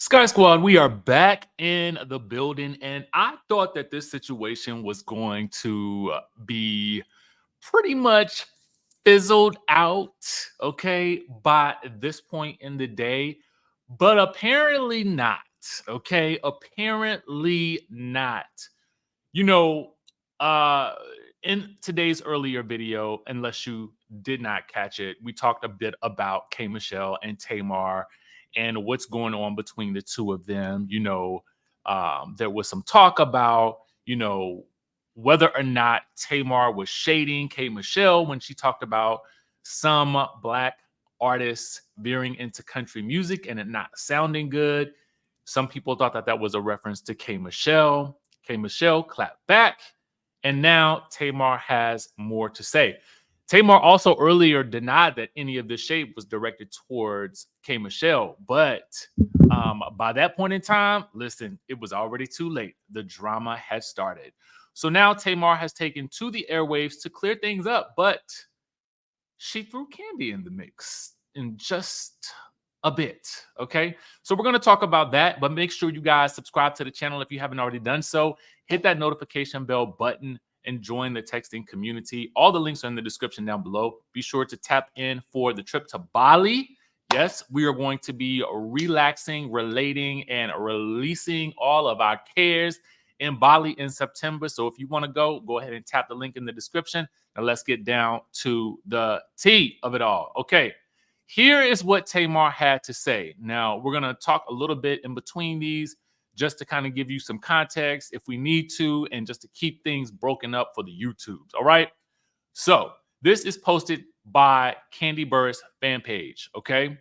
Sky Squad, we are back in the building, and I thought that this situation was going to be pretty much fizzled out, okay, by this point in the day, but apparently not, okay, apparently not. You know, uh, in today's earlier video, unless you did not catch it, we talked a bit about K.Michelle and Tamar and what's going on between the two of them. There was some talk about, whether or not Tamar was shading K.Michelle when she talked about some black artists veering into country music and it not sounding good. Some people thought that that was a reference to K.Michelle. K.Michelle clapped back, and now Tamar has more to say. Tamar also earlier denied that any of this shade was directed towards K.Michelle, but by that point in time, listen, it was already too late. The drama had started. So now Tamar has taken to the airwaves to clear things up, but she threw Kandi in the mix in just a bit. Okay. So we're going to talk about that, but make sure you guys subscribe to the channel if you haven't already done so. Hit that notification bell button and join the texting community. All the links are in the description down below. Be sure to tap in for the trip to Bali. Yes, we are going to be relaxing, relating, and releasing all of our cares in Bali in September. So if you want to go ahead and tap the link in the description. And let's get down to the tea of it all. Okay, here is what Tamar had to say. Now, we're going to talk a little bit in between these just to kind of give you some context if we need to and just to keep things broken up for the YouTubes. All right. So this is posted by Kandi Burris fan page. Okay.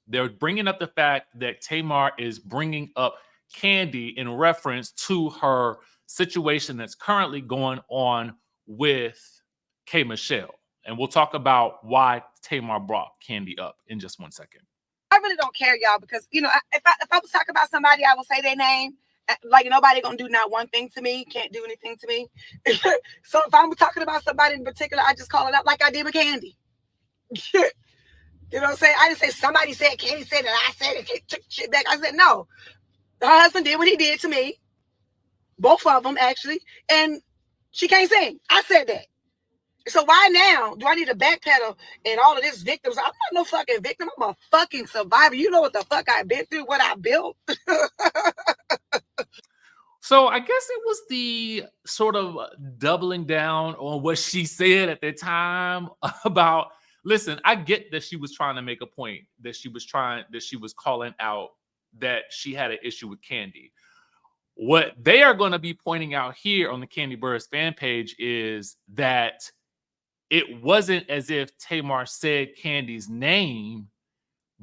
They're bringing up the fact that Tamar is bringing up Kandi in reference to her situation that's currently going on with K.Michelle. And we'll talk about why Tamar brought Kandi up in just 1 second. I really don't care, y'all, because, if I was talking about somebody, I will say their name. Like, nobody gonna do not one thing to me, can't do anything to me. So if I'm talking about somebody in particular, I just call it out like I did with Kandi. You know what I'm saying? I didn't say somebody said, Kandi said that I said it, took shit back. I said, no. Her husband did what he did to me. Both of them, actually. And she can't sing. I said that. So why now do I need to backpedal and all of this victims? I'm not no fucking victim. I'm a fucking survivor. You know what the fuck I've been through, what I built. So I guess it was the sort of doubling down on what she said at the time about, listen, I get that she was trying to make a point, that she was calling out that she had an issue with Kandi. What they are going to be pointing out here on the Kandi Burris fan page is that it wasn't as if Tamar said Kandi's name,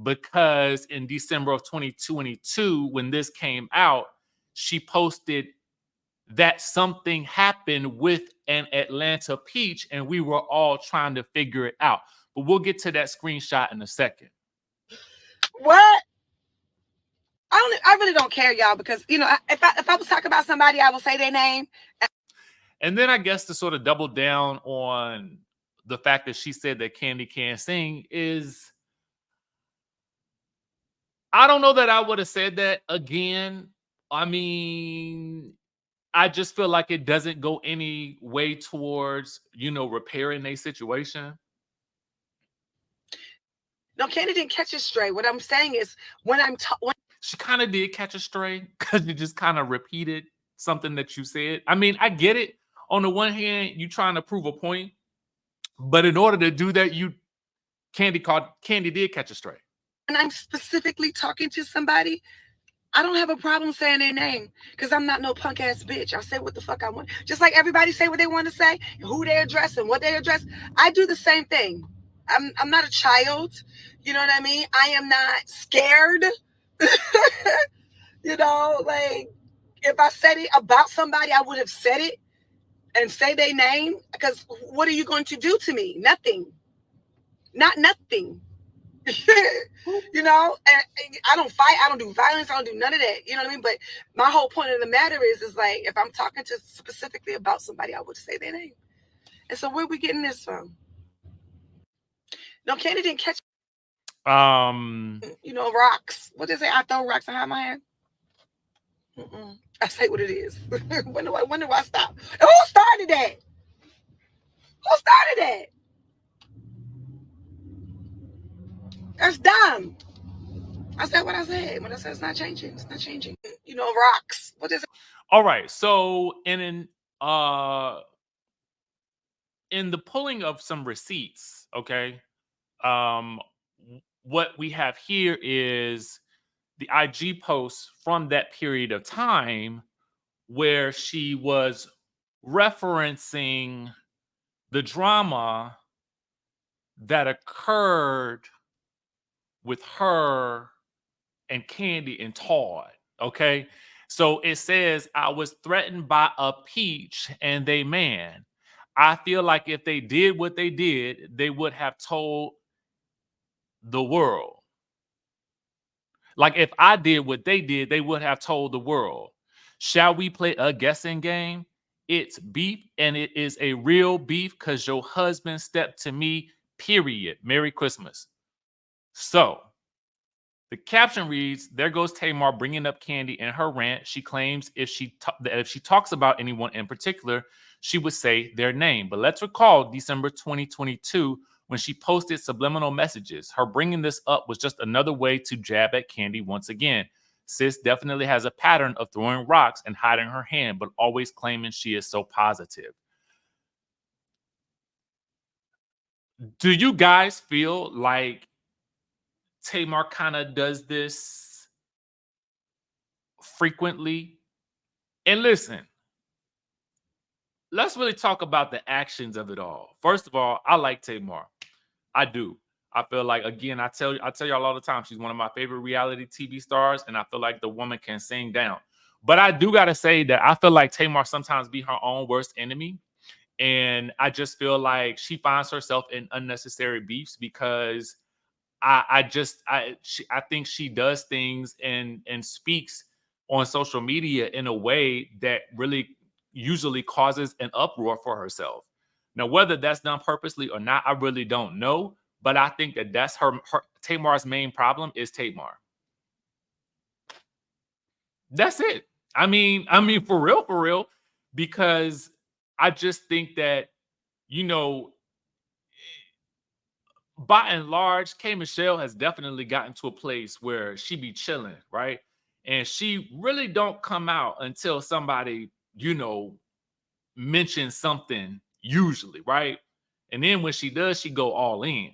because in December of 2022, when this came out, she posted that something happened with an Atlanta peach and we were all trying to figure it out. But we'll get to that screenshot in a second. What? I really don't care, y'all, because, if I was talking about somebody, I will say their name. And then I guess to sort of double down on the fact that she said that Kandi can't sing is, I don't know that I would have said that again. I mean, I just feel like it doesn't go any way towards, repairing a situation. No, Kandi didn't catch it straight. What I'm saying is when she kind of did catch a stray because you just kind of repeated something that you said. I mean, I get it. On the one hand, you trying to prove a point, but in order to do that, Kandi did catch a stray. And I'm specifically talking to somebody, I don't have a problem saying their name because I'm not no punk ass bitch. I say what the fuck I want. Just like everybody say what they want to say, who they address and what they address. I do the same thing. I'm not a child. You know what I mean? I am not scared. Like if I said it about somebody, I would have said it and say their name, because what are you going to do to me? Nothing. Not nothing. And I don't fight, I don't do violence, I don't do none of that. You know what I mean? But my whole point of the matter is like, if I'm talking to specifically about somebody, I would say their name. And so where are we getting this from? No, Kandi didn't catch. Rocks. What they say? I throw rocks and hide my hand. I say what it is. When do I stop? And who started that? Who started that? That's dumb. I said what I said. When I said it's not changing, it's not changing. Rocks. What is it? All right. So uh in the pulling of some receipts, okay, what we have here is the IG posts from that period of time where she was referencing the drama that occurred with her and Kandi and Todd. Okay. So it says, I was threatened by a peach and they man. I feel like if they did what they did, they would have told the world. Like if I did what they did, they would have told the world. Shall we play a guessing game? It's beef and it is a real beef because your husband stepped to me, period. Merry Christmas. So the caption reads, there goes Tamar bringing up Kandi in her rant. She claims that if she talks about anyone in particular, she would say their name. But let's recall December 2022 when she posted subliminal messages. Her bringing this up was just another way to jab at Kandi once again. Sis definitely has a pattern of throwing rocks and hiding her hand, but always claiming she is so positive. Do you guys feel like Tamar kind of does this frequently? And listen, let's really talk about the actions of it all. First of all, I like Tamar. I do. I feel like, again, I tell y'all all the time, she's one of my favorite reality TV stars, and I feel like the woman can sing down. But I do gotta say that I feel like Tamar sometimes be her own worst enemy. And I just feel like she finds herself in unnecessary beefs because I think she does things and speaks on social media in a way that really usually causes an uproar for herself. Now, whether that's done purposely or not, I really don't know. But I think that that's her Tamar's main problem is Tamar. That's it. I mean, for real, because I just think that you know by and large, K.Michelle has definitely gotten to a place where she be chilling, right? And she really don't come out until somebody, mentions something usually, right? And then when she does, she go all in.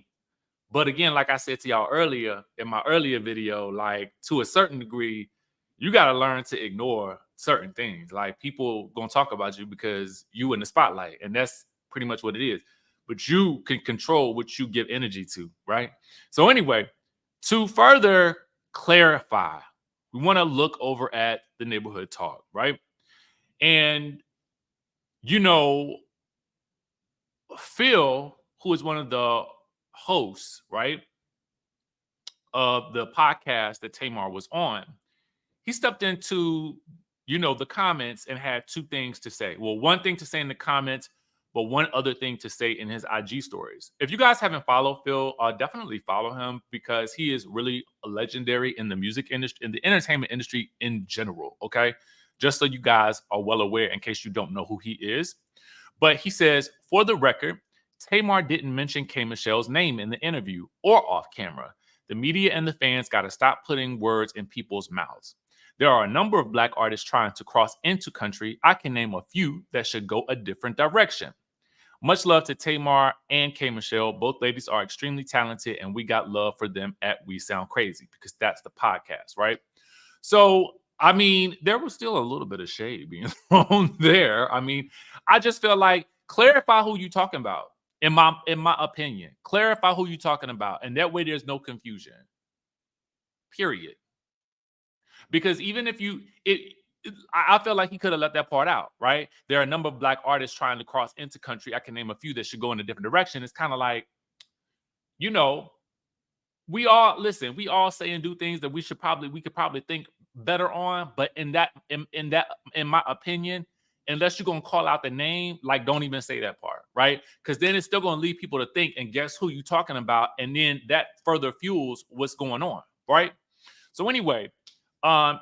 But again, like I said to y'all earlier in my earlier video, like to a certain degree, you got to learn to ignore certain things. Like people gonna talk about you because you in the spotlight, and that's pretty much what it is. But you can control what you give energy to, right? So anyway, to further clarify, we want to look over at the neighborhood talk, right? And you know, Phil, who is one of the hosts, right? Of the podcast that Tamar was on, he stepped into, the comments and had two things to say. Well, one thing to say in the comments, but one other thing to say in his IG stories. If you guys haven't followed Phil, definitely follow him because he is really legendary in the music industry, in the entertainment industry in general. Okay. Just so you guys are well aware in case you don't know who he is. But he says, for the record, Tamar didn't mention K.Michelle's name in the interview or off camera. The media and the fans got to stop putting words in people's mouths. There are a number of Black artists trying to cross into country. I can name a few that should go a different direction. Much love to Tamar and K.Michelle. Both ladies are extremely talented, and we got love for them at We Sound Crazy because that's the podcast, right? So, I mean, there was still a little bit of shade being thrown there. I mean, I just feel like clarify who you talking about. In my opinion, clarify who you talking about, and that way there's no confusion. Period. Because even if I feel like he could have left that part out, right? There are a number of Black artists trying to cross into country. I can name a few that should go in a different direction. It's kind of like, you know, we all say and do things that we could probably think better on. But in my opinion, unless you're going to call out the name, like don't even say that part, right? Because then it's still going to lead people to think, and guess who you're talking about, and then that further fuels what's going on, right? So anyway,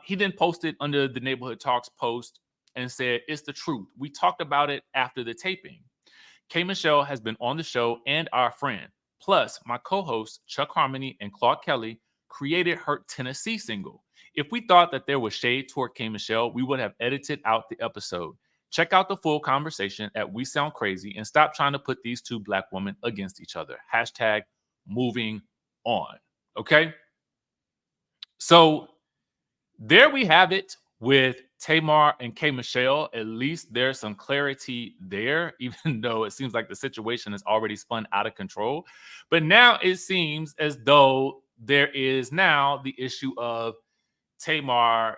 he then posted under the Neighborhood Talks post and said, "It's the truth. We talked about it after the taping. K.Michelle has been on the show and our friend. Plus, my co-hosts Chuck Harmony and Claude Kelly created her Tennessee single. If we thought that there was shade toward K.Michelle, we would have edited out the episode. Check out the full conversation at We Sound Crazy and stop trying to put these two black women against each other. Hashtag moving on." Okay? So there we have it with Tamar and K.Michelle. At least there's some clarity there, even though it seems like the situation has already spun out of control. But now it seems as though there is now the issue of Tamar,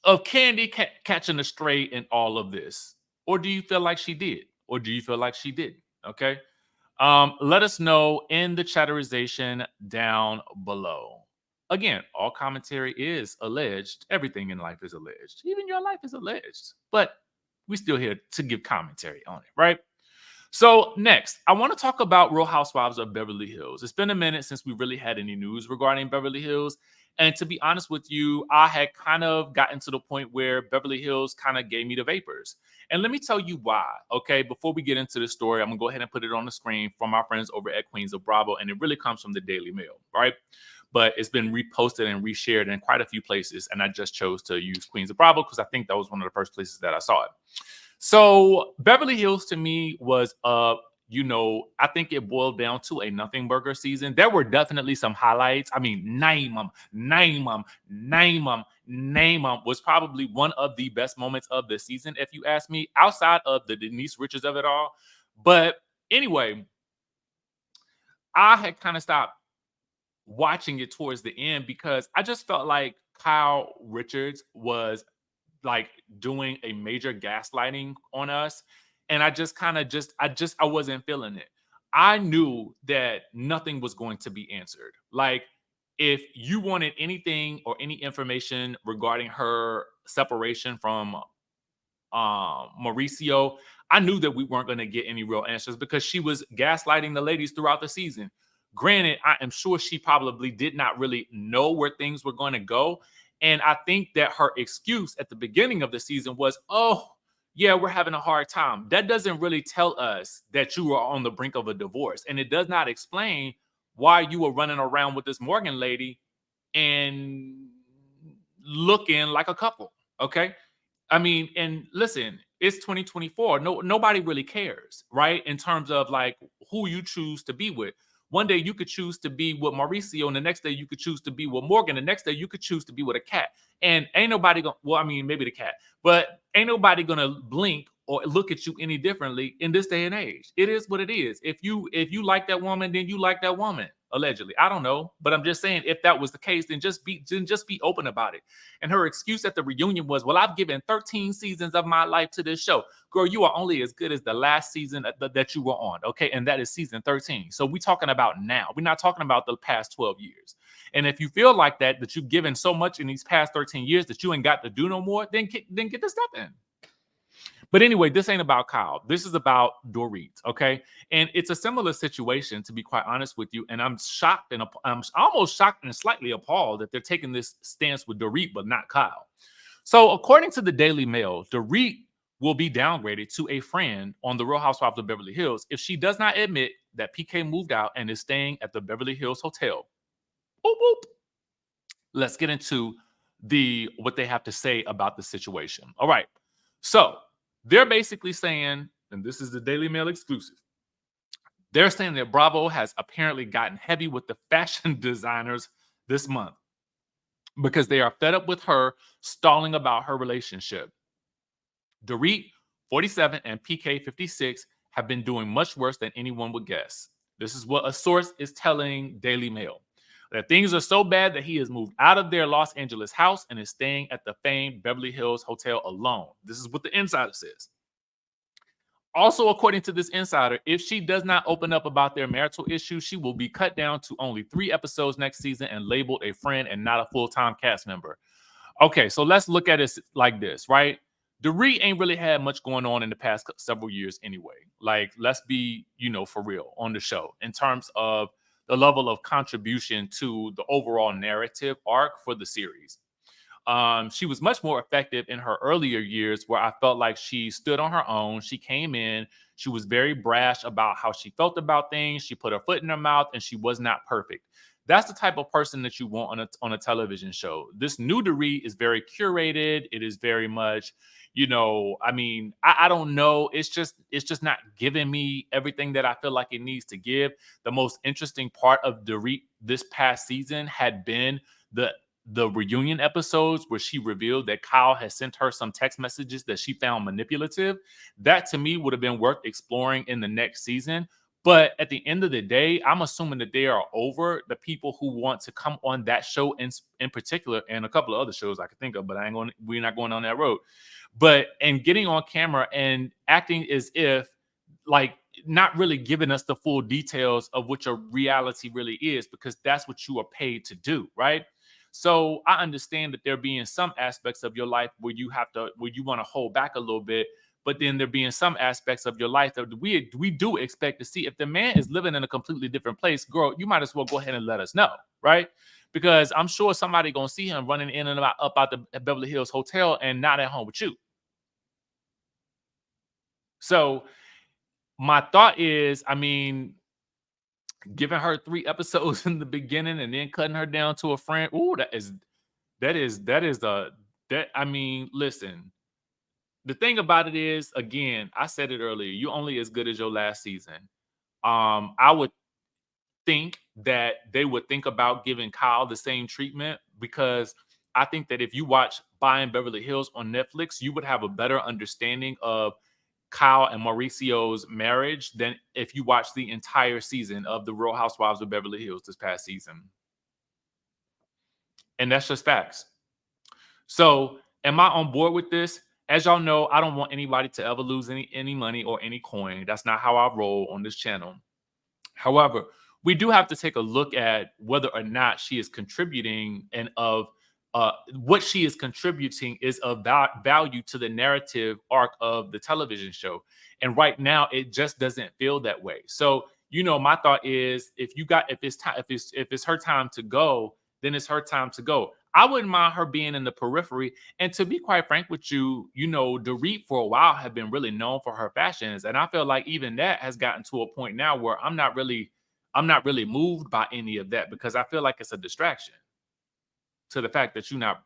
of Kandi catching a stray in all of this. Or do you feel like she did? Or do you feel like she didn't? Okay. Let us know in the chatterization down below. Again, all commentary is alleged. Everything in life is alleged. Even your life is alleged. But we're still here to give commentary on it, right? So next, I want to talk about Real Housewives of Beverly Hills. It's been a minute since we really had any news regarding Beverly Hills. And to be honest with you, I had kind of gotten to the point where Beverly Hills kind of gave me the vapors. And let me tell you why, okay? Before we get into the story, I'm going to go ahead and put it on the screen from our friends over at Queens of Bravo. And it really comes from the Daily Mail, right? But it's been reposted and reshared in quite a few places. And I just chose to use Queens of Bravo because I think that was one of the first places that I saw it. So Beverly Hills to me was I think it boiled down to a nothing burger season. There were definitely some highlights. I mean, name them was probably one of the best moments of the season, if you ask me, outside of the Denise Richards of it all. But anyway, I had kind of stopped watching it towards the end because I just felt like Kyle Richards was like doing a major gaslighting on us. And I just kind of I wasn't feeling it. I knew that nothing was going to be answered. Like, if you wanted anything or any information regarding her separation from Mauricio, I knew that we weren't going to get any real answers because she was gaslighting the ladies throughout the season. Granted, I am sure she probably did not really know where things were going to go. And I think that her excuse at the beginning of the season was, "Oh, yeah, we're having a hard time." That doesn't really tell us that you were on the brink of a divorce. And it does not explain why you were running around with this Morgan lady and looking like a couple. Okay. I mean, and listen, it's 2024. Nobody really cares, right? In terms of like who you choose to be with. One day you could choose to be with Mauricio, and the next day you could choose to be with Morgan. The next day you could choose to be with a cat. And ain't nobody gonna, well, I mean, maybe the cat, but ain't nobody gonna blink or look at you any differently in this day and age. It is what it is. If you like that woman, then you like that woman. Allegedly, I don't know, but I'm just saying, if that was the case, then just be open about it. And her excuse at the reunion was, "Well, I've given 13 seasons of my life to this show." Girl, you are only as good as the last season that you were on, okay? And that is season 13. So we're talking about now. We're not talking about the past 12 years. And if you feel like that you've given so much in these past 13 years that you ain't got to do no more, then get the step in. But anyway, this ain't about Kyle. This is about Dorit, okay? And it's a similar situation, to be quite honest with you. And I'm shocked, and I'm almost shocked and slightly appalled that they're taking this stance with Dorit, but not Kyle. So according to the Daily Mail, Dorit will be downgraded to a friend on the Real Housewives of Beverly Hills if she does not admit that PK moved out and is staying at the Beverly Hills Hotel. Boop, boop. Let's get into what they have to say about the situation. All right. So they're basically saying, and this is the Daily Mail exclusive, they're saying that Bravo has apparently gotten heavy with the fashion designers this month because they are fed up with her stalling about her relationship. Dorit, 47, and PK, 56, have been doing much worse than anyone would guess. This is what a source is telling Daily Mail. That things are so bad that he has moved out of their Los Angeles house and is staying at the famed Beverly Hills Hotel alone. This is what the insider says. Also, according to this insider, if she does not open up about their marital issues, she will be cut down to only 3 episodes next season and labeled a friend and not a full-time cast member. Okay, so let's look at it like this, right? Dorit ain't really had much going on in the past several years anyway. Like, let's be, for real on the show in terms of the level of contribution to the overall narrative arc for the series. She was much more effective in her earlier years where I felt like she stood on her own. She came in, she was very brash about how she felt about things. She put her foot in her mouth and she was not perfect. That's the type of person that you want on a television show. This new Dorit is very curated. It is very much, I don't know. It's just not giving me everything that I feel like it needs to give. The most interesting part of Dorit this past season had been the reunion episodes where she revealed that Kyle has sent her some text messages that she found manipulative. That to me would have been worth exploring in the next season. But at the end of the day, I'm assuming that they are over the people who want to come on that show in particular, and a couple of other shows I could think of, but we're not going on that road. But and getting on camera and acting as if like not really giving us the full details of what your reality really is, because that's what you are paid to do, right? So I understand that there being some aspects of your life where you want to hold back a little bit, but then there being some aspects of your life that we do expect to see. If the man is living in a completely different place, girl, you might as well go ahead and let us know, right? Because I'm sure somebody gonna see him running in and up out the Beverly Hills hotel and not at home with you. So my thought is, giving her 3 episodes in the beginning and then cutting her down to a friend. Ooh, listen. The thing about it is, again, I said it earlier, you only as good as your last season. I would think that they would think about giving Kyle the same treatment, because I think that if you watch Buying Beverly Hills on Netflix, you would have a better understanding of Kyle and Mauricio's marriage than if you watch the entire season of The Real Housewives of Beverly Hills this past season. And that's just facts. So, am I on board with this? As y'all know, I don't want anybody to ever lose any money or any coin. That's not how I roll on this channel. However, we do have to take a look at whether or not she is contributing, and of what she is contributing is of value to the narrative arc of the television show. And right now, it just doesn't feel that way. So, my thought is, if it's her time to go, then it's her time to go. I wouldn't mind her being in the periphery. And to be quite frank with you, Dorit for a while have been really known for her fashions. And I feel like even that has gotten to a point now where I'm not really moved by any of that, because I feel like it's a distraction to the fact that you're not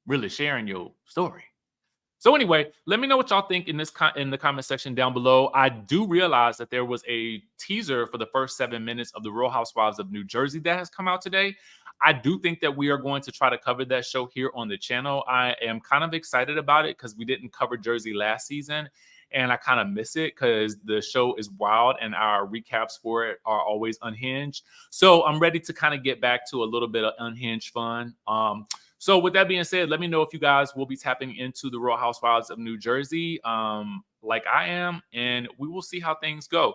really sharing your story. So anyway, let me know what y'all think in the comment section down below. I do realize that there was a teaser for the first 7 minutes of The Real Housewives of New Jersey that has come out today. I do think that we are going to try to cover that show here on the channel. I am kind of excited about it because we didn't cover Jersey last season, and I kind of miss it because the show is wild and our recaps for it are always unhinged. So I'm ready to kind of get back to a little bit of unhinged fun. So with that being said, let me know if you guys will be tapping into The Real Housewives of New Jersey, like I am, and we will see how things go.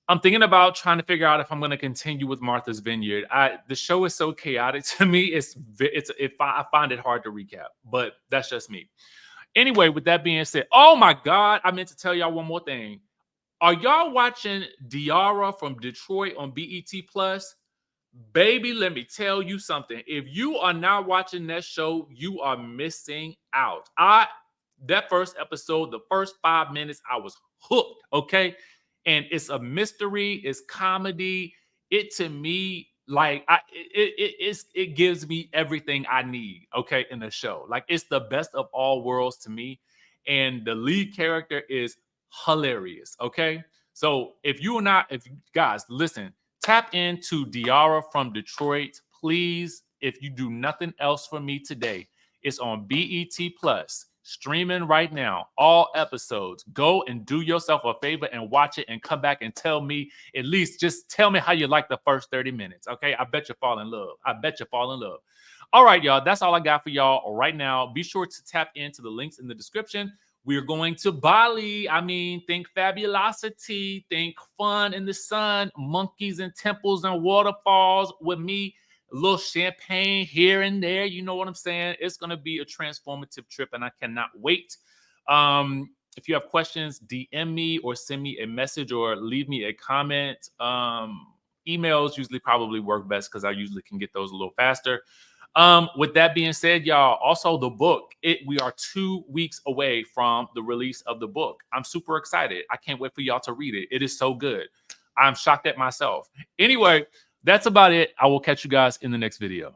I'm thinking about trying to figure out if I'm going to continue with Martha's Vineyard. The show is so chaotic to me. I find it hard to recap, but that's just me. Anyway, with that being said, oh my God, I meant to tell y'all one more thing. Are y'all watching Diara from Detroit on BET Plus? Baby, let me tell you something. If you are not watching that show, you are missing out. That first episode, the first 5 minutes, I was hooked, okay? And it's a mystery, it's comedy. It to me, like it gives me everything I need, okay, in the show. Like, it's the best of all worlds to me. And the lead character is hilarious, okay? So if you guys listen, tap into Diara from Detroit, please. If you do nothing else for me today, it's on BET Plus, streaming right now, all episodes. Go and do yourself a favor and watch it and come back and tell me, at least just tell me how you like the first 30 minutes, okay? I bet you fall in love. I bet you fall in love. All right, y'all, that's all I got for y'all right now. Be sure to tap into the links in the description. We're going to Bali. Think fabulosity, think fun in the sun, monkeys and temples and waterfalls with me, a little champagne here and there. You know what I'm saying? It's going to be a transformative trip, and I cannot wait. If you have questions, DM me or send me a message or leave me a comment. Emails usually probably work best because I usually can get those a little faster. With that being said, y'all, also the book, we are 2 weeks away from the release of the book. I'm super excited. I can't wait for y'all to read it. It is so good. I'm shocked at myself. Anyway, that's about it. I will catch you guys in the next video.